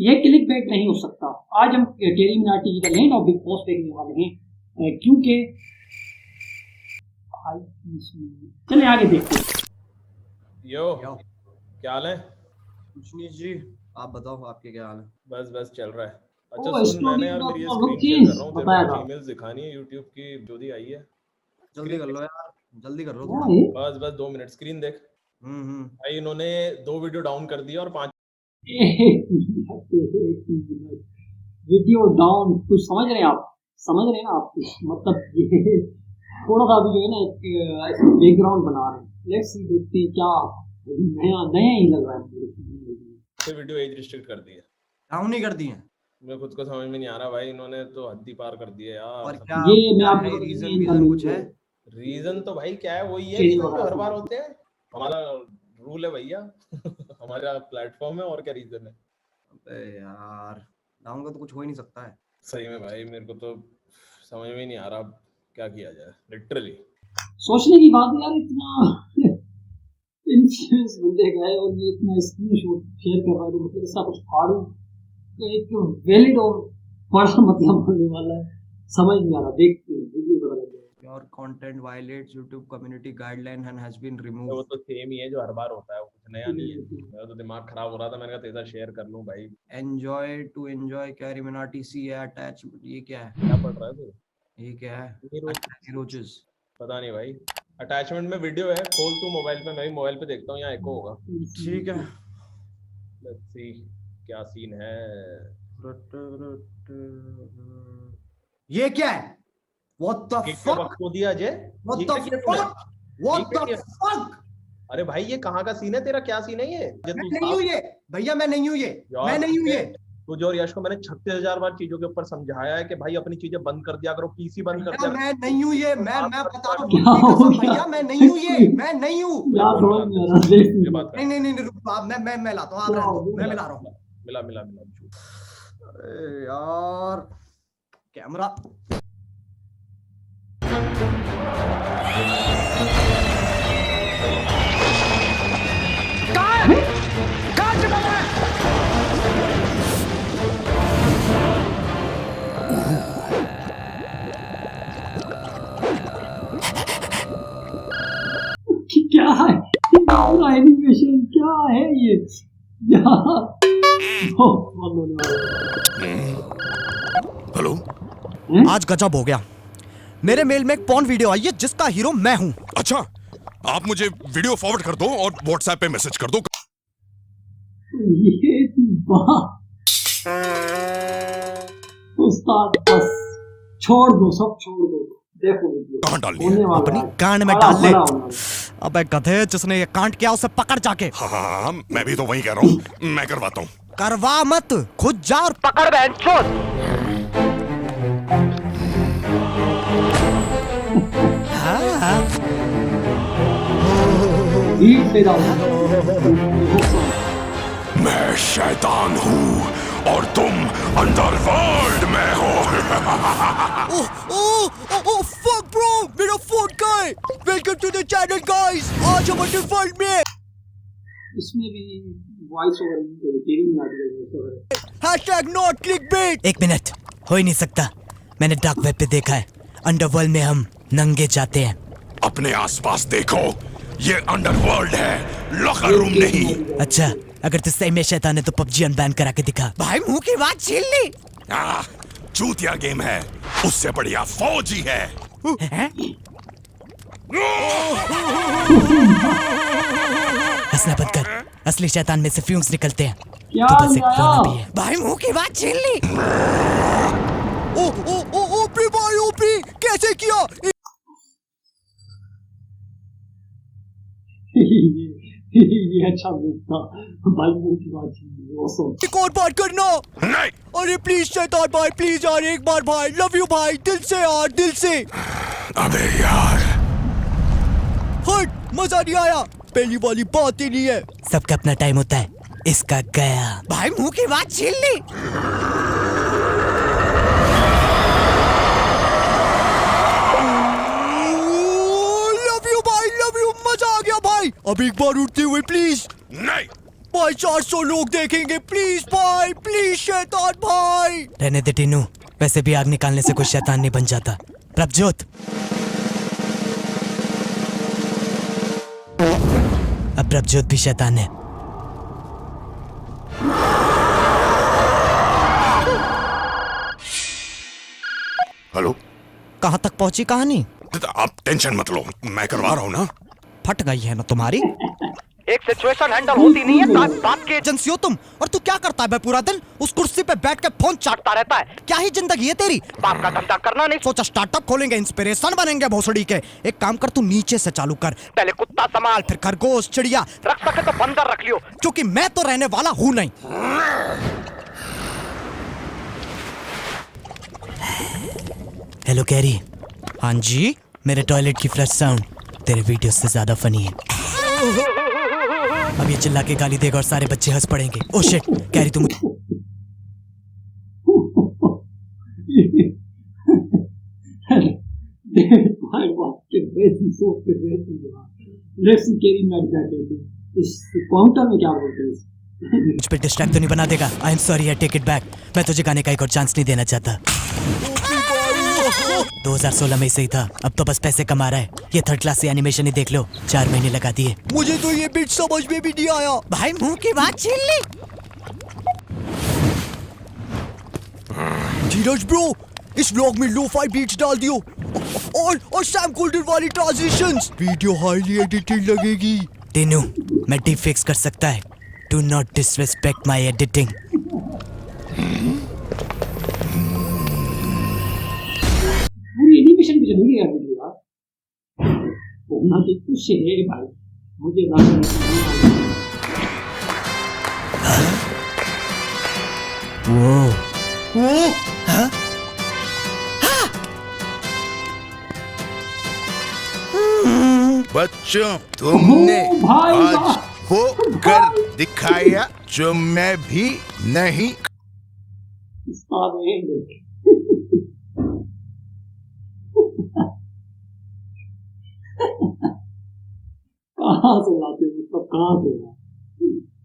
ये click back नहीं हो सकता। आज हम टेरी मिनाटी की the land of big boss देखने वाले हैं, क्योंकि चलिए आगे देखते हैं। यो क्या हाल है? कुछ नहीं जी, आप बताओ आपके क्या हाल है? बस चल रहा है। ओ, अच्छा सुन, मैंने यार मेरी ये स्क्रीन शेयर कर रहा हूँ, तेरे को ईमेल्स दिखानी है यूट्यूब की जो दी आई है। जल्दी कर लो यार, जल्दी कर लो हाँ, थोड़ा। बस 2 मिनट स्क्रीन देख। भाई इन्होंने 2 वीडियो डाउन कर दिया और 5 वीडियो डाउन। कुछ समझ रहे हैं आप? समझ रहे हैं आप? मतलब ये थोड़ा सा अभी जो है ना एक बैकग्राउंड बना रहे हैं। लेट्स सी, देखते हैं क्या नया नया ही लग रहा है। वीडियो एज रिस्ट्रिक्ट कर दी है। डाउन नहीं कर दी है। मैं खुद को समझ में नहीं आ रहा भाई, इन्होंने तो हद्दी पार कर दी है यार। और क्या ये मैं क्या आपको है रीजन कुछ है? रीजन तो भाई क्या है, वही है रीजन जो हर बार होते हैं। हमारा रूल है भैया हमारा प्लेटफॉर्म है, और क्या रीजन है? अबे यार, डाउन का तो कुछ हो ही नहीं सकता है। सही में भाई मेरे को तो समझ में नहीं आ रहा क्या किया जाए, लिटरली सोचने की बात है यार। इतना इन्फ्लुएंस बंदे गए और ये इतना स्क्रीनशॉट शेयर कर रहा है, तो मतलब ऐसा कुछ फाड़ू तो एक वैलिड और बड़ा मतलब होने वाला है। समझ नहीं आ रहा, देखते हैं वीडियो पता लग जाएगा। Your content violates YouTube community guideline and has been वो removed. तो सेम ही है जो हर बार होता है, वो कुछ नया नहीं है। मेरा तो दिमाग खराब हो रहा था, मैंने कहा तेरा शेयर कर लूं भाई। Enjoy Carrie Minati see attachment. ये क्या है? क्या पढ़ रहा है तू? ये क्या है? Roaches. पता नहीं भाई। अटैचमेंट में वीडियो है, खोल तू मोबाइल पे, मैं भी मोबाइल पे देखता हूँ, यहाँ एको होगा। ठीक है। लेट्स सी क्या सीन है। ये क्या है? What the fuck? को दिया Ajay. What the fuck? What the fuck? अरे भाई ये कहाँ का सीन है तेरा? क्या सीन है ये? मैं नहीं हूँ ये भैया, मैं नहीं हूँ ये, मैं नहीं हूँ ये। तुझे और यश को मैंने 36,000 बार चीजों के ऊपर समझाया है कि भाई अपनी चीजें बंद कर दिया करो, पीसी बंद कर दिया। मैं नहीं हूँ ये, मैं बता रहा हूँ भैया, मैं नहीं हूँ ये, मैं नहीं हूँ। नहीं रुक, आप मैं लाता हूँ, आप रहने दो, मैं मिला रहा हूँ। मिला अरे यार कैमरा क्या है पूरा एनिमेशन? क्या है ये हेलो, आज गजब हो गया। मेरे मेल में एक पॉर्न वीडियो आई है जिसका हीरो मैं हूँ। अच्छा, आप मुझे वीडियो फॉरवर्ड कर दो और व्हाट्सएप पे मैसेज कर दो। ये उस्ताद बस छोड़ दो, सब छोड़ दो। देखो कहाँ डालनी है? अपनी कान में डाल ले। अबे गधे, जिसने ये कांड किया उसे पकड़ जाके। हाँ, मैं भी तो वही कह रहा हूँ, मैं करवाता हूँ। करवा मत, खुद जा और पकड़ बैंचोद। हाँ। मैं शैतान हूँ और तुम अंडरवर्ल्ड में हो। ओह फक ब्रो, मेरा फोन कहाँ है? Welcome to the channel guys. आज हम अंडरवर्ल्ड में हैं। इसमें भी वॉइस ओवर तेरी हैशटैग नॉट क्लिकबेट। एक मिनट, हो ही नहीं सकता। मैंने डार्क वेब पे देखा है, अंडरवर्ल्ड में हम नंगे जाते हैं। अपने आसपास देखो, ये अंडरवर्ल्ड है, लॉकर रूम नहीं। अच्छा, अगर तू सही में शैतान है तो पबजी अनबैन करा के दिखा। भाई मुंह की बात छीन ली। चूतिया गेम है, उससे बढ़िया फौजी है। हंसना बंद कर, असली शैतान में से फ्यूम्स निकलते हैं। क्या तो बस एक वाला भी है। भाई मुंह की बात छीन ली। ओपी भाई, ओपी कैसे किया? ये अच्छा था भाई, मुंह की बात छीन ली। एक और बात करना। नहीं। अरे प्लीज शैतान भाई, प्लीज यार, एक बार भाई, लव यू भाई, दिल से यार, दिल से। अबे यार, हट, मजा नहीं आया। पहली वाली बात ही नहीं है। सबका अपना टाइम होता है, इसका गया। भाई मुंह की बात छीन ली। लव यू भाई, लव यू, मजा आ गया भाई। अब एक बार उठते हुए प्लीज। नहीं, भाई 400 लोग देखेंगे, प्लीज भाई, प्लीज शैतान भाई। रहने दे टीनू, वैसे भी आग निकालने से कोई शैतान नहीं बन जाता। प्रभजोत, अब प्रभजोत भी शैतान है। हेलो, कहां तक पहुंची कहानी? आप टेंशन मत लो, मैं करवा रहा हूँ ना। फट गई है ना तुम्हारी? एक सिचुएशन हैंडल होती नहीं है बात के एजेंसी हो तुम, और तू क्या करता है बे पूरा दिन? उस कुर्सी पे बैठ के फोन चाटता रहता है। क्या ही जिंदगी है तेरी? बाप का धंधा करना नहीं, सोचा स्टार्टअप खोलेंगे, इंस्पिरेशन बनेंगे भोसड़ी के। एक काम कर, तू नीचे से चालू कर। पहले कुत्ता संभाल, फिर खरगोश, चिड़िया, रख सके तो बंदर रख लियो। क्योंकि मैं तो रहने वाला हूं नहीं। Hello carry. हाँ जी, मेरे टॉयलेट की फ्लश साउंड तेरे वीडियो से ज्यादा फनी है। अब ये चिल्ला के गाली देगा और सारे बच्चे हंस पड़ेंगे। ओह शिट, कैरी तुम काउंटर में क्या बोलते हैं? मुझ पे डिस्ट्रैक्ट तो नहीं बना देगा? I am sorry, I take it back. मैं तुझे गाने का एक और चांस नहीं देना चाहता। 2016 में सही था, अब तो बस पैसे कमा रहा है। ये थर्ड क्लास से एनिमेशन ही देख लो, 4 महीने लगा दिए। मुझे तो ये बिट समझ में भी नहीं आया। भाई मुंह की बात छीन ली। धीरज ब्रो, इस व्लॉग में लो-फाई बीट्स डाल दियो और सैम गोल्डन वाली ट्रांजिशंस। वीडियो हाईली एडिटेड लगेगी। टीनू, मैं डीप फिक्स कर सकता है। Do not disrespect my editing. पूरी एनिमेशन भी चलेगी यार वीडियो यार। बोलना तो कुछ है भाई, मुझे वो हाँ? बच्चों, तुमने भाई आज वो कर दिखाया जो मैं भी नहीं। कहाँ से लाते हो, मतलब कहाँ से,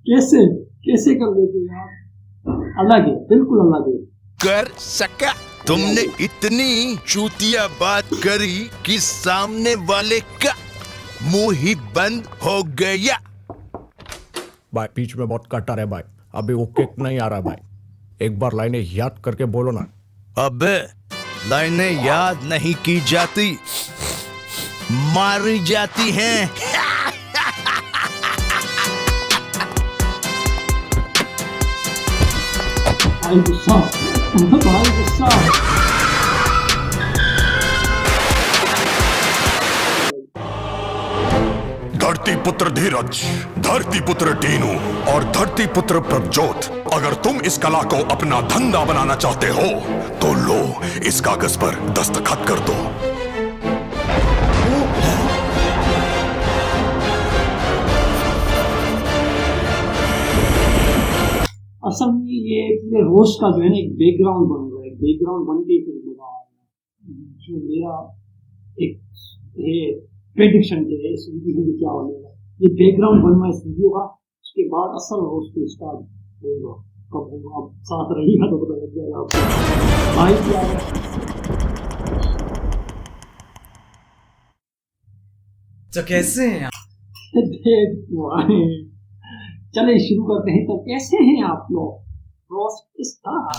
कैसे कैसे कर देते हो यार? अलग है, बिल्कुल अलग है। कर सका। तुमने इतनी चूतिया बात करी कि सामने वाले का मुंह ही बंद हो गया। भाई बीच में बहुत कटर है भाई, अभी वो किक नहीं आ रहा भाई। एक बार लाइनें याद करके बोलो ना। अबे लाइनें याद नहीं की जाती, मारी जाती हैं। भाई गुस्सा, भाई गुस्सा। धरती पुत्र धीरज, धरती पुत्र टीनू और धरती पुत्र प्रभजोत, अगर तुम इस कला को अपना धंधा बनाना चाहते हो तो लो, इस कागज पर दस्तखत कर दो। असल में ये पूरे रोस्ट का जो है ना एक बैकग्राउंड बन रहा है, बैकग्राउंड बन के फिर जो मेरा एक प्रेडिक्शन है इस वीडियो में क्या होने वाला, ये बैकग्राउंड बनना इस वीडियो का, उसके बाद असल रोस्ट स्टार्ट होगा। कब होगा आप साथ रहिएगा तो पता लग जाएगा आपको। भाई क्या है, तो कैसे हैं आप? चले शुरू करते हैं। तो कैसे हैं आप लोग? Roast star.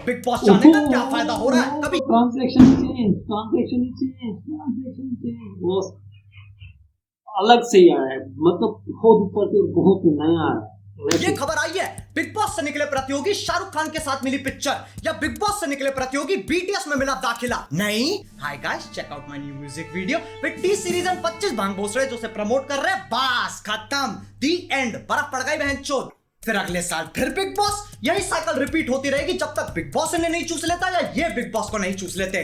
बिग बॉस जाने का क्या फायदा हो रहा है? कभी ट्रांजैक्शन चेंज बॉस अलग से ही आया है, मतलब बहुत ऊपर से बहुत नया है। ये खबर आई है, बिग बॉस से निकले प्रतियोगी शाहरुख खान के साथ मिली पिक्चर, या बिग बॉस से निकले प्रतियोगी बीटीएस में मिला दाखिला। नहीं, hi guys, check out my new music video with T series and 25 भांग भोसड़े जो से प्रमोट कर रहे हैं। बस खत्म, दी एंड, बर्फ पड़ गई बहनचोद। फिर अगले साल फिर बिग बॉस, यही साइकिल रिपीट होती रहेगी जब तक बिग बॉस इन्हें नहीं चूस लेता या ये बिग बॉस को नहीं चूस लेते।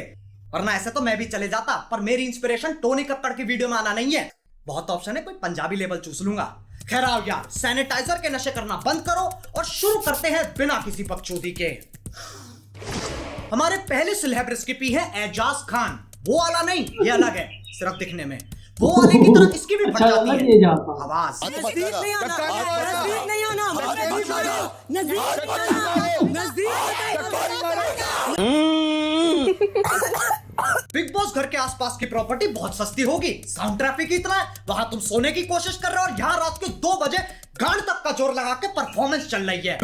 वरना ऐसे तो मैं भी चले जाता, पर मेरी इंस्पिरेशन टोनी कक्कड़ की वीडियो में आना नहीं है। बहुत ऑप्शन है, कोई पंजाबी लेवल चूस लूंगा। खैर आओ यार, सैनिटाइजर के नशे करना बंद करो और शुरू करते हैं बिना किसी बकचोदी के। हमारे पहले सेलेब रेसिपी है एजाज खान। वो वाला नहीं, ये अलग है सिर्फ दिखने में। वो वाले की तरह इसकी भी फट अच्छा जाती अलग है ये जाता है। आवाज। नजदीक नहीं आना, नजदीक नहीं आना, नजदीक बिग बॉस घर के आसपास की प्रॉपर्टी बहुत सस्ती होगी, साउंड ट्रैफिक इतना है, वहां तुम सोने की कोशिश कर रहे हो और यहाँ रात के 2 बजे गांड तक का जोर लगा के परफॉर्मेंस चल रही है।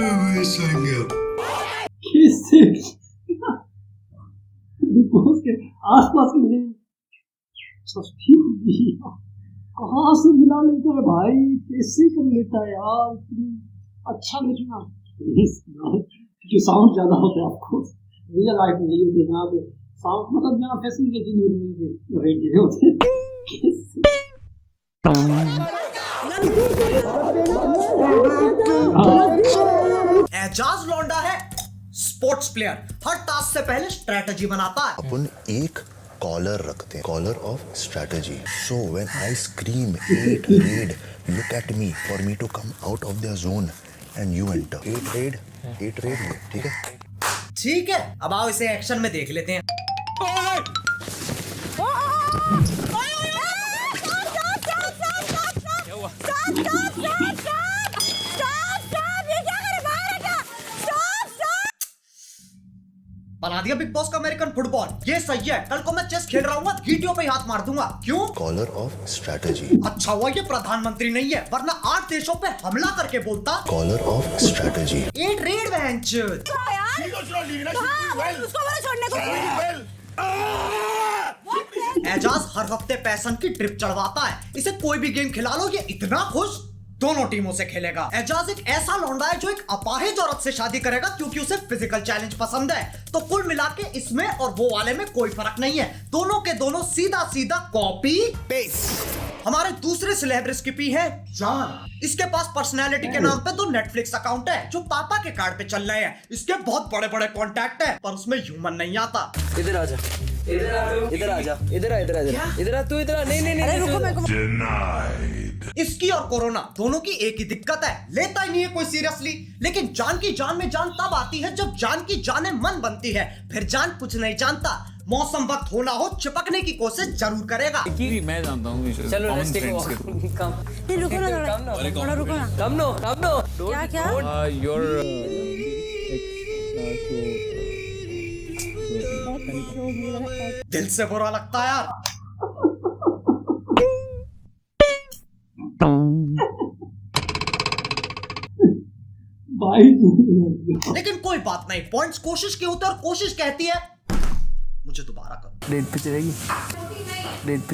किससे बिग बॉस के आसपास की नहीं सस्ती होगी, कहाँ से मिला लेता है भाई, कैसे कर लेता है यार, अच्छा लिखना जो साउंड ज्यादा होता है आपको रियल लाइफ में नहीं होते, जहाँ पे साउंड मतलब जहाँ फैसिलिटी नहीं होते। एजाज लौंडा है स्पोर्ट्स प्लेयर, हर टास्क से पहले स्ट्रेटजी बनाता है। अपन एक कॉलर रखते हैं, collar of strategy. So when I scream 8 red, look at me for me to come out of the zone and you enter. 8 red, ठीक है? ठीक है, अब आओ इसे एक्शन में देख लेते हैं। बना दिया बिग बॉस का अमेरिकन फुटबॉल, ये सही है। कल को मैं चेस खेल रहा हूँ, गीटियों पे हाथ मार दूंगा। क्यों? Collar of strategy. अच्छा हुआ ये प्रधानमंत्री नहीं है, वरना 8 देशों पे हमला करके बोलता। Collar of strategy. 8 red bench. Ejaz हर हफ्ते पैसन की ट्रिप चढ़वाता है, इसे कोई भी गेम खिला लो ये इतना खुश दोनों टीमों से खेलेगा। एजाज एक ऐसा लौंडा है जो एक अपाहिज औरत से शादी करेगा क्योंकि उसे फिजिकल चैलेंज पसंद है। तो कुल मिला के इसमें और वो वाले में कोई फर्क नहीं है, दोनों के दोनों सीधा सीधा कॉपी पेस्ट। हमारे दूसरे सेलेब रेसिपी है जॉन। इसके पास पर्सनैलिटी के नाम पे 2 नेटफ्लिक्स अकाउंट है जो पापा के कार्ड पे चल रहे हैं। इसके बहुत बड़े बड़े कॉन्टैक्ट है पर उसमें ह्यूमन नहीं आता। इधर आजा, इधर आजा, इधर आ, तू इधर आ। नहीं, रुको मेरे को। इसकी और कोरोना दोनों की एक ही दिक्कत है, लेता ही नहीं है कोई सीरियसली। लेकिन जान की जान में जान तब आती है जब जान की जाने मन बनती है, फिर जान कुछ नहीं जानता। मौसम वक्त होना हो चिपकने की कोशिश जरूर करेगा। मैं जानता हूँ। चलो रुको ना, कम नो। क्या? दिल से बुरा लगता है यार। भाई लेकिन कोई बात नहीं, पॉइंट्स कोशिश के होते और कोशिश कहती है मुझे दोबारा करो। रेड पे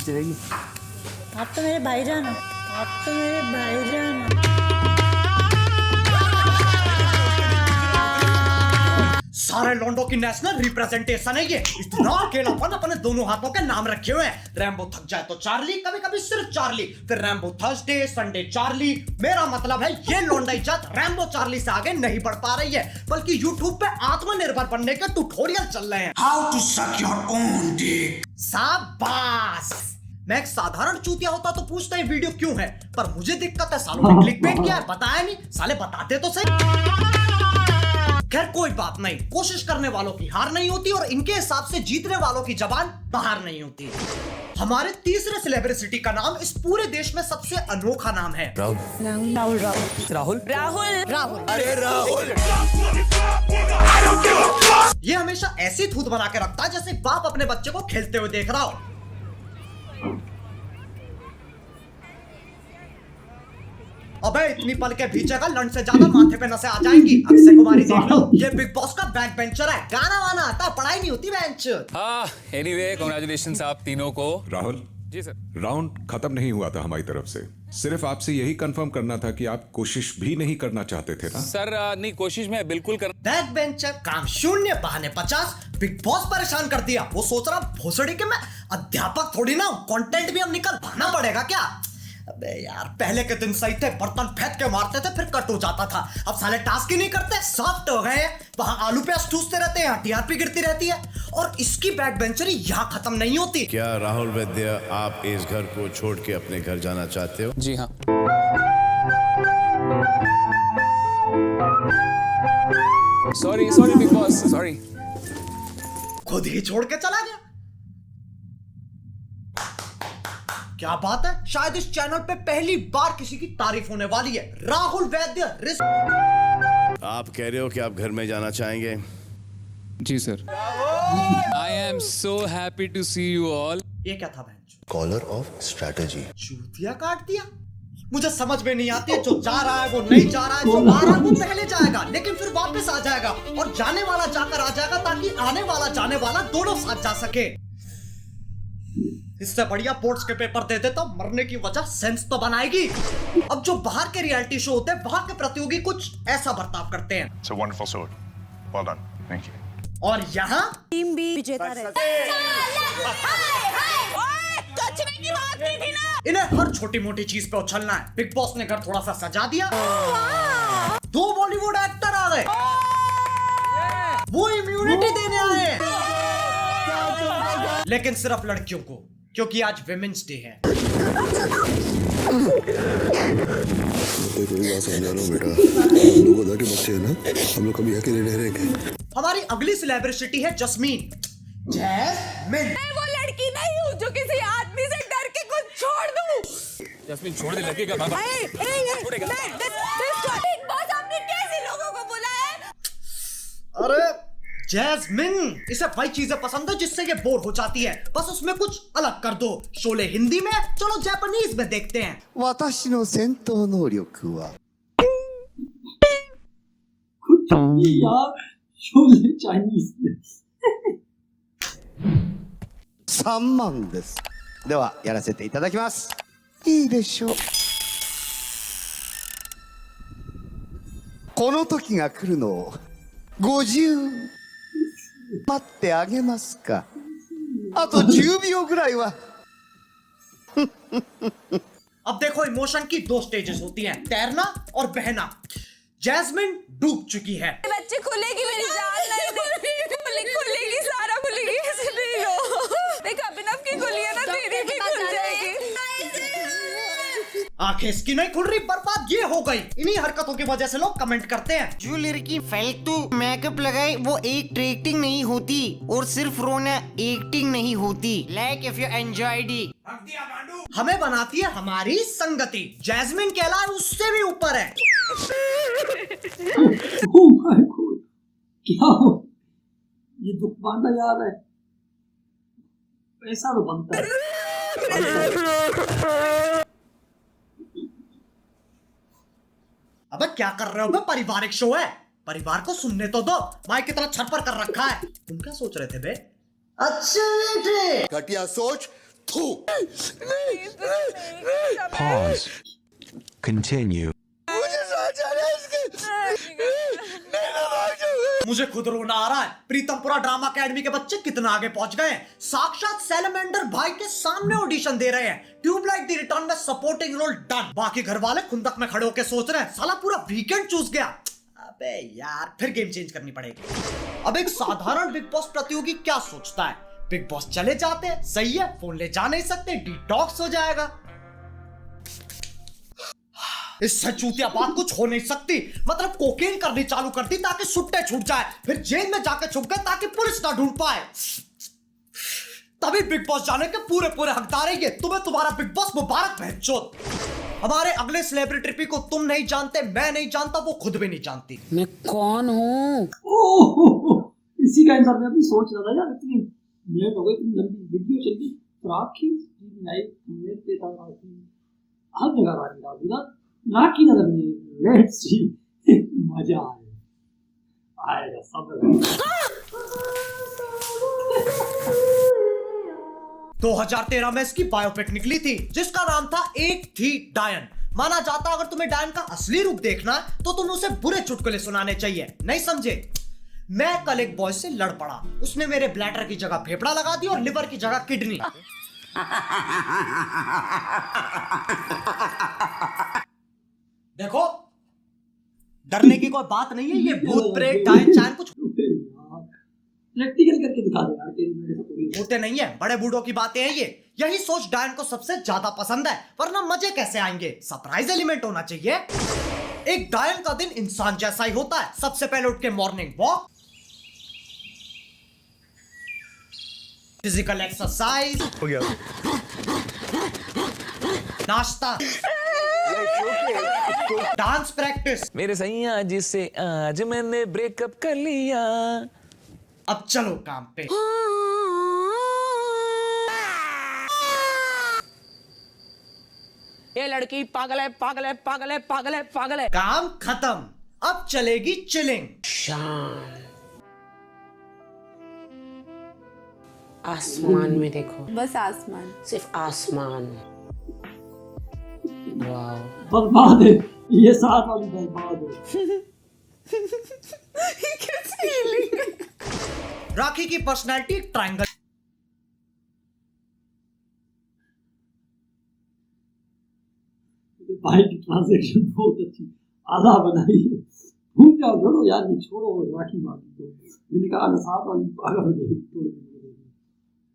चलेगी। आप तो मेरे भाईजान हो, सारे लॉन्डो की नेशनल रिप्रेजेंटेशन है ये। इतना अकेलापन अपने दोनों हाथों के नाम रखे हुए हैं। रैम्बो थक जाए तो चार्ली, कभी कभी सिर्फ चार्ली, फिर रैम्बो थर्सडे, संडे चार्ली। मेरा मतलब है ये लौंडा इज्जत रैम्बो चार्ली से आगे नहीं बढ़ पा रही है, बल्कि यूट्यूब पे आत्मनिर्भर बनने के ट्यूटोरियल चल रहे हैं। How to suck your own dick. शाबाश। मैं एक साधारण चूतिया होता तो पूछता ये वीडियो क्यों है, पर मुझे दिक्कत है सालों में क्लिकबेट क्या है बताया नहीं, साले बताते तो सही। खैर कोई बात नहीं, कोशिश करने वालों की हार नहीं होती और इनके हिसाब से जीतने वालों की जबान बाहर नहीं होती। हमारे तीसरे सेलिब्रिटी का नाम इस पूरे देश में सबसे अनोखा नाम है राहुल। अरे राहुल। ये हमेशा ऐसी थूत बना के रखता है जैसे बाप अपने बच्चे को खेलते हुए देख रहा हो। अबे इतनी पल के पीछे का लंच से ज्यादा माथे पे नसें आ जाएंगी। अक्षय कुमारी देख लो, ये बिग बॉस का बैक बेंचर है, गाना वाना आता, पढ़ाई नहीं होती बेंच। एनीवे कांग्रेचुलेशंस आप तीनों को। राहुल जी सर। राउंड खत्म नहीं हुआ था हमारी तरफ से, सिर्फ आपसे यही कंफर्म करना था कि आप कोशिश भी नहीं करना चाहते थे ना? सर नहीं, कोशिश में बिल्कुल कर। बैक बेंचर, काम 0, बहाने 50। बिग बॉस परेशान कर दिया। वो सोच रहा भोसड़ी के मैं अध्यापक थोड़ी ना हूं, कंटेंट भी अब निकलवाना पड़ेगा क्या। अबे यार पहले के दिन सही थे, बर्तन फेंक के मारते थे फिर कट हो जाता था। अब साले टास्क ही नहीं करते, सॉफ्ट हो गए। वहां आलू प्याज ठूसते रहते हैं, टीआरपी गिरती रहती है और इसकी बैक बेंचरी यहाँ खत्म नहीं होती। क्या राहुल वैद्य आप इस घर को छोड़ के अपने घर जाना चाहते हो? जी हाँ। Sorry big boss, sorry. खुद ही छोड़ के चला गया। क्या बात है, शायद इस चैनल पे पहली बार किसी की तारीफ होने वाली है। राहुल वैद्य आप कह रहे हो कि आप घर में जाना चाहेंगे? जी sir. I am so happy to see you all. ये क्या था बहन? Collar of strategy. चूतिया काट दिया। मुझे समझ में नहीं आती है, जो जा रहा है वो नहीं जा रहा है, जो आ रहा है वो पहले जाएगा लेकिन फिर वापस आ जाएगा, और जाने वाला जाकर आ जाएगा ताकि आने वाला जाने वाला दोनों साथ जा सके। इससे बढ़िया बोर्ड्स के पेपर दे दे तो मरने की वजह सेंस तो बनाएगी। अब जो बाहर के रियलिटी शो होते हैं वहां के प्रतियोगी कुछ ऐसा बर्ताव करते हैं। It's a wonderful sword. Well done. Thank you. और यहाँ टीम बी विजेता इन्हें हर छोटी मोटी चीज पे उछलना है। बिग बॉस ने घर थोड़ा सा सजा दिया, 2 बॉलीवुड एक्टर आ गए, वो इम्यूनिटी देने आए, लेकिन सिर्फ लड़कियों को, क्योंकि आज विमेंस डे है। बेटा, हम लोग उधर के बच्चे हैं ना, हम लोग कभी अकेले नहीं रहेंगे। हमारी अगली सेलिब्रिटी है जस्मीन। जैस्मिन, मैं वो लड़की नहीं हूँ जो किसी आदमी से डर के कुछ छोड़ दूँ। जस्मीन छोड़ दे, लड़की का बाबा बिग बॉस आपने कैसे लोगों को बुलाया है? अरे जैस्मिन, इसे वही चीजें पसंद है जिससे ये बोर हो जाती है, बस उसमें कुछ अलग कर दो। शोले हिंदी में, चलो जापानीज में देखते हैं। 私の戦闘能力は कुछ भी यार, शोले चाइनीज में 3万です。ではやらせていただきます。いいでしょう。この時が来るのを50待ってあげますか。あと10秒ぐらいは。अब देखो, इमोशन की 2 स्टेजेस होती हैं, तैरना और बहना। जैस्मिन डूब चुकी है। बच्चे खुलेगी मेरी जान नहीं, खुलेगी सारा खुलेगी, ऐसे नहीं हो। देख अभिनव की खुली है ना, तेरी भी खुल जाएगी। आंखें इसकी नहीं खुल रही, बर्बाद ये हो गई। इन्हीं हरकतों की वजह से लोग कमेंट करते हैं, जो लड़की फालतू मेकअप लगाए वो एक्टिंग नहीं होती, और सिर्फ रोना एक्टिंग नहीं होती। Like if you enjoyed it. हमें बनाती है हमारी संगति। जैस्मिन के अलावा उससे भी ऊपर है। Oh my God, क्या हो? ये दुख बांधा जा रहा है, ऐसा तो बनता है। अबे क्या कर रहे हो? बे पारिवारिक शो है, परिवार को सुनने तो दो। माइक की तरह छत पर कर रखा है। तुम क्या सोच रहे थे बे? अच्छे बेटे, घटिया सोच। थू। Pause. Continue. मुझे खुद रोना आ रहा है। प्रीतमपुरा ड्रामा अकेडमी के बच्चे कितना आगे पहुंच गए हैं। साक्षात सैलमेंडर भाई के सामने ऑडिशन दे रहे हैं। ट्यूबलाइट दी रिटर्न में सपोर्टिंग रोल डन। बाकी घर वाले खुंदक में खड़े होकर सोच रहे हैं, साला पूरा वीकेंड चूस गया। अबे यार, फिर गेम चेंज करनी पड़ेगी। अब एक साधारण बिग बॉस प्रतियोगी क्या सोचता है? बिग बॉस चले जाते हैं, सही है, फोन ले जा नहीं सकते, डिटॉक्स हो जाएगा। इससे चूतिया बात कुछ हो नहीं सकती। मतलब कोकेन करनी चालू कर दी ताकि सुट्टे छूट जाए, फिर जेल में जाके छुप गए ताकि पुलिस ना ढूंढ पाए। तभी बिग बॉस जाने के पूरे पूरे हकदार है ये। तुम्हें तुम्हारा बिग बॉस मुबारक बहनचोद। हमारे अगले सेलिब्रिटी को तुम नहीं जानते, मैं नहीं जानता, वो खुद भी नहीं जानती। मैं कौन हूँ? इसी का इंतजार मैं भी सोच रहा था यार। इतनी लेट हो गई, इतनी लंबी वीडियो चल गई, राखी लाइव मेरे पे था, हर जगह राखी था ना की नजर नहीं। लेट्स सी, मजा आएगा सब। 2013 में इसकी बायोपिक निकली थी जिसका नाम था एक थी डायन। माना जाता अगर तुम्हें डायन का असली रूप देखना है तो तुम्हें उसे बुरे चुटकुले सुनाने चाहिए। नहीं समझे? मैं कल एक बॉय से लड़ पड़ा, उसने मेरे ब्लैडर की जगह फेफड़ा लगा दी और लिवर की जगह किडनी। देखो, डरने की कोई बात नहीं है। ये भूत प्रेत डायन चायन कुछ प्रैक्टिकल करके दिखा दे यार। होते नहीं है, बड़े बूढ़ों की बातें हैं ये। यही सोच डायन को सबसे ज्यादा पसंद है, वरना मजे कैसे आएंगे? सरप्राइज एलिमेंट होना चाहिए। एक डायन का दिन इंसान जैसा ही होता है। सबसे पहले उठ के मॉर्निंग वॉक, फिजिकल एक्सरसाइज हो गया। नाश्ता, डांस प्रैक्टिस। मेरे सैया जिससे आज मैंने ब्रेकअप कर लिया। अब चलो काम पे। ये लड़की पागल है, पागल है, पागल है, पागल है, पागल है। काम खत्म, अब चलेगी चिलिंग। आसमान में देखो, बस आसमान, सिर्फ आसमान। वाह, बर्बाद है ये साथ वाली, बर्बाद है। राखी की पर्सनालिटी ट्रायंगल। भाई की ट्रांजैक्शन बहुत अच्छी, आधा बनाई है। भूल जाओ, छोड़ो यार, ये छोड़ो राखी बाकी को। मैंने कहा ना साथ वाली पागल हो जाएगी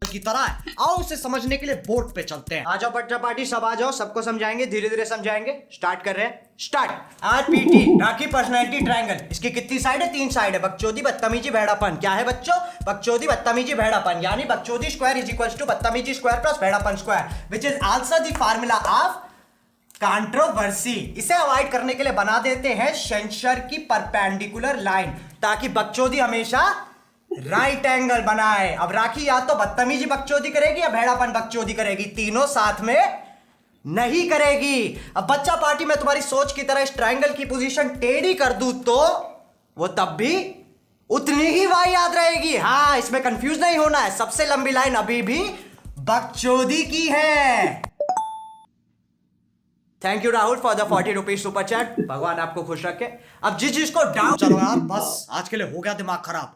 की तरह है। आओ उसे समझने के लिए बोर्ड पे चलते हैं। आ जाओ बच्चा पार्टी, सब आ जाओ, सबको समझाएंगे, धीरे धीरे समझाएंगे। स्टार्ट कर रहे हैं, स्टार्ट। आरपीटी, राखी पर्सनालिटी ट्रायंगल। इसकी कितनी साइड है? 3 साइड है। बकचोदी, बदतमीजी, भेड़ापन। क्या है बच्चों? बकचोदी, बदतमीजी, भेड़ापन। यानी बकचोदी स्क्वायर इज इक्वल टू बदतमीजी स्क्वायर प्लस भेड़ापन square, which is also the formula of controversy. इसे अवॉइड करने के लिए बना देते हैं सेंसर की परपेंडिकुलर लाइन, ताकि बकचोदी हमेशा राइट एंगल बनाए। अब राखी या तो बदतमीजी बकचोदी करेगी या भेड़ापन बकचोदी करेगी, तीनों साथ में नहीं करेगी। अब बच्चा पार्टी में तुम्हारी सोच की तरह इस ट्रायंगल की पोजीशन टेढ़ी कर दूं तो वो तब भी उतनी ही वाहियात रहेगी। हाँ, इसमें कंफ्यूज नहीं होना है। सबसे लंबी लाइन अभी भी बकचोदी की है। Thank you Rahul for the 40 rupees super chat. भगवान आपको खुश रखे। अब जिस चीज को डाउट, चलो यार बस आज के लिए हो गया दिमाग खराब।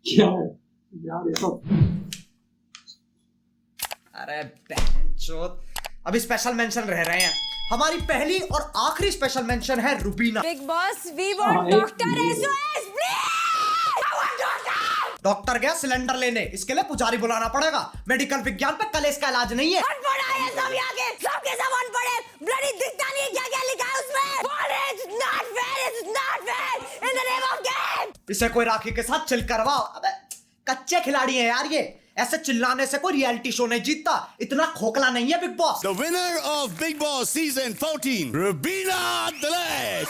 क्या है यार ये सब? अरे बहनचोद, अभी स्पेशल मेंशन रह रहे हैं। हमारी पहली और आखिरी स्पेशल मेंशन है Rubina. Bigg Boss, we want doctor SOS please. I want doctor. Doctor गया सिलेंडर लेने, इसके लिए पुजारी बुलाना पड़ेगा। मेडिकल विज्ञान पे कलेश का इलाज नहीं है। अनपढ़ है सब यहाँ के, सबके सब अनपढ़ है। ब्लडी दिखता नहीं क्या क्या लिखा है उसमें। It's not fair, it's not fair in the name of game। इसे कोई राखी के साथ चिल करवाओ। अबे कच्चे खिलाड़ी हैं यार ये, ऐसे चिल्लाने से कोई रियलिटी शो नहीं जीतता। इतना खोखला नहीं है big boss. The winner of Big Boss season 14, Rubina Dalek।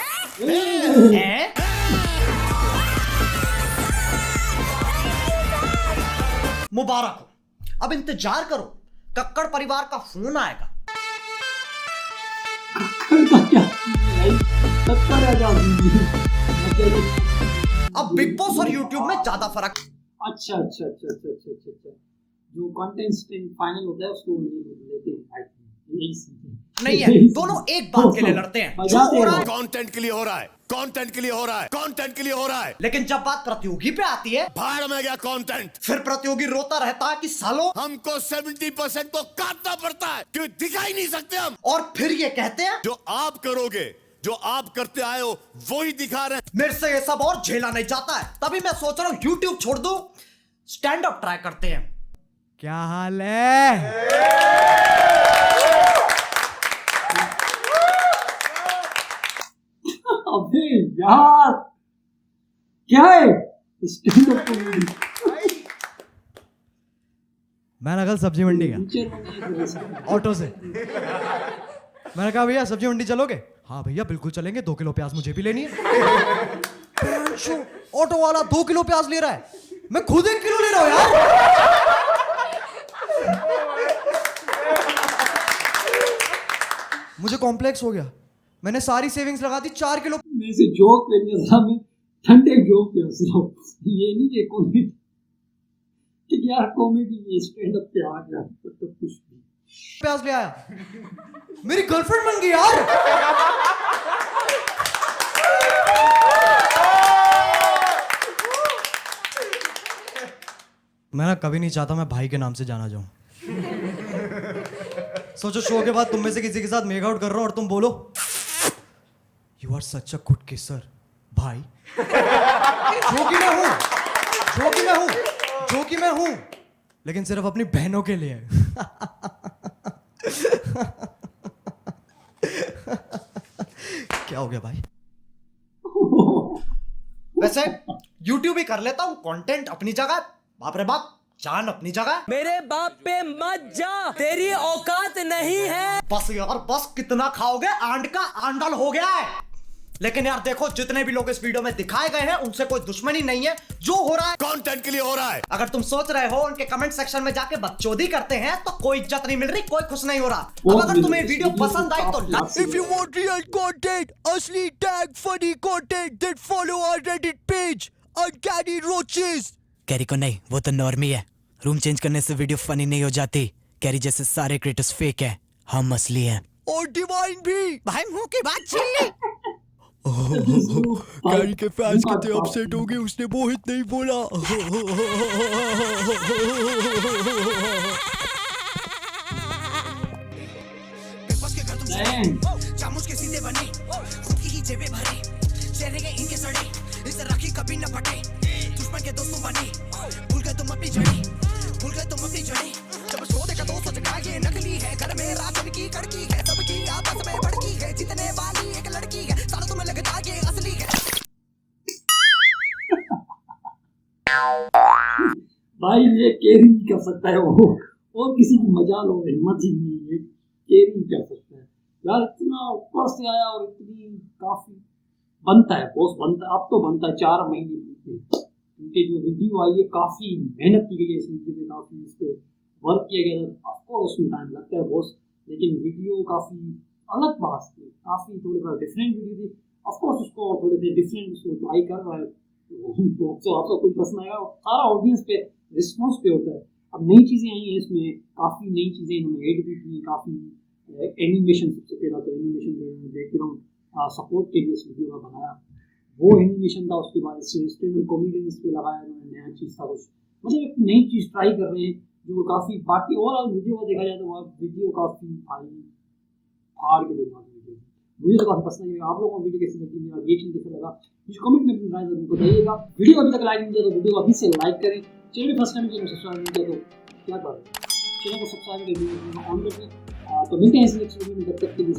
मुबारक हो। अब इंतजार करो, कक्कड़ परिवार का फोन आएगा। अब बिग बॉस और यूट्यूब में ज्यादा फर्क। अच्छा, जो कंटेस्टेंट फाइनल होता है उसको लेते हैं, यही नहीं है, दोनों एक बात के लिए लड़ते हैं। कंटेंट के लिए हो रहा है, कंटेंट के लिए हो रहा है, कंटेंट के लिए हो रहा है। लेकिन जब बात प्रतियोगी पे आती है, भाड़ में गया कंटेंट। फिर प्रतियोगी रोता रहता है कि सालों हमको 70% को काटना पड़ता है, क्यों दिखाई नहीं सकते हम। और फिर ये कहते हैं जो आप करोगे, जो आप करते आए हो वही दिखा रहे हैं। मेरे से ये सब और झेला नहीं जाता है। तभी मैं सोच रहा हूँ यूट्यूब छोड़ दूं, स्टैंड अप ट्राई करते हैं। क्या हाल है? अबे यार क्या है स्टैंड अप कॉमेडी? मैंने कल सब्जी मंडी गया ऑटो से। मैंने कहा भैया सब्जी मंडी चलोगे? हाँ भैया बिल्कुल चलेंगे, 2 किलो प्याज मुझे भी लेनी है। ऑटो वाला 2 किलो प्याज ले रहा है, मैं खुद 1 किलो ले रहा हूं यार। मुझे कॉम्प्लेक्स हो गया, मैंने सारी सेविंग्स लगा दी 4 किलो। मैं से जोक पे नहीं हंस रहा, मैं ठंडे जोक पे हंस रहा हूँ। ये नहीं कि कॉमेडी कि यार कॉमेडी ये स्टैंड अप पे आ गया तो कुछ भी। प्याज ले आया, मेरी गर्लफ्रेंड बन गई यार। मैं ना कभी नहीं चाहता मैं भाई के नाम से जाना जाऊं। सोचो शो के बाद तुम में से किसी के साथ मेक आउट कर रहा हूं और तुम बोलो you are such a good kisser भाई। जो कि मैं हूं, लेकिन सिर्फ अपनी बहनों के लिए। क्या हो गया भाई? वैसे यूट्यूब ही कर लेता हूँ, कंटेंट अपनी जगह, बाप रे बाप, जान अपनी जगह। मेरे बाप पे मत जा, तेरी औकात नहीं है। बस यार बस, कितना खाओगे? आंड का आंडल हो गया है। लेकिन यार देखो, जितने भी लोग इस वीडियो में दिखाए गए हैं उनसे कोई दुश्मनी नहीं है, जो हो रहा है कंटेंट के लिए हो रहा है। अगर तुम सोच रहे हो उनके कमेंट सेक्शन में जाके बकचोदी करते हैं तो कोई इज्जत नहीं मिल रही, कोई खुश नहीं हो रहा। अब अगर तुम्हें वीडियो पसंद आई तो like. If you want real content, असली tag funny content, then follow our Reddit page, Uncanny Roaches. Carry को नहीं, वो तो नॉर्मी है। रूम चेंज करने से वीडियो फनी नहीं हो जाती। कैरी जैसे सारे क्रिएटर्स फेक है, हम असली हैं। और डिवाइन भी। भाई मुंह की बात छीन ली। कैरी के फैंस कितने अपसेट हो गए, उसने मोहित नहीं बोला। चामुच के सीधे बने, खुद की ही जेबें भरे, चेहरे के इनके सड़े, इसे राखी कभी न फटे, दुश्मन के दोस्तों बने, भूल गए तुम अपनी जड़ें, भूल गए तुम अपनी जड़ें, जब सो देखा तो सोच का ये नकली है, घर में राशन की कड़की है, सबकी आपस में भड़की है, जीतने वाली एक लड़की है, सारा तुम्हें लगता है असली है। भाई ये कैरी ही कर सकता है वो, और किसी की मजाल और हिम्मत ही नहीं है, कैरी ही कर सकता है यार। इतना ऊपर से आया और इतनी काफी बनता है, बॉस बनता है, अब तो बनता है, 4 महीने बनते हैं क्योंकि जो वीडियो आई है काफी मेहनत की गई है इस वीडियो पे, काफी इस पे वर्क किया गया है। ऑफकोर्स उसमें टाइम लगता है बॉस, लेकिन वीडियो काफी अलग बात थी, काफी थोड़ी सा डिफरेंट वीडियो थी। ऑफकोर्स उसको थोड़े से डिफरेंट उसको ट्राई कर रहा है तो आपको कुछ पसंद आएगा, सारा ऑडियंस पे रिस्पॉन्स पे होता है। अब नई चीज़ें आई हैं इसमें, काफ़ी नई चीज़ें इन्होंने ऐड भी की, काफ़ी एनिमेशन, सबसे पहला तो एनिमेशन जो है बैकग्राउंड सपोर्ट के लिए इस वीडियो का बनाया, वो एनिमेशन था। उसके बाद स्टैंड अप कॉमेडियन इस पर लगाया इन्होंने, नया चीज़ था कुछ, मतलब एक नई चीज़ ट्राई कर रहे हैं जो काफ़ी। बाकी ओवरऑल वीडियो को देखा जाए तो वह वीडियो काफ़ी भाई फाड़ के देखा वीडियो, मुझे तो काफ़ी पसंद है। आप लोगों को वीडियो कैसी लगी, मेरा रिएक्शन कैसा लगा, मुझे कमेंट में अपनी राय जरूर बताइएगा। वीडियो अभी तक लाइक नहीं किया तो वीडियो को अभी से लाइक करें, channel first time channel subscribe नहीं किया तो क्या करें, चैनल को सब्सक्राइब कर दीजिए, ऑन कर दें। तो मिलते हैं इस नेक्स्ट वीडियो में, तब तक के लिए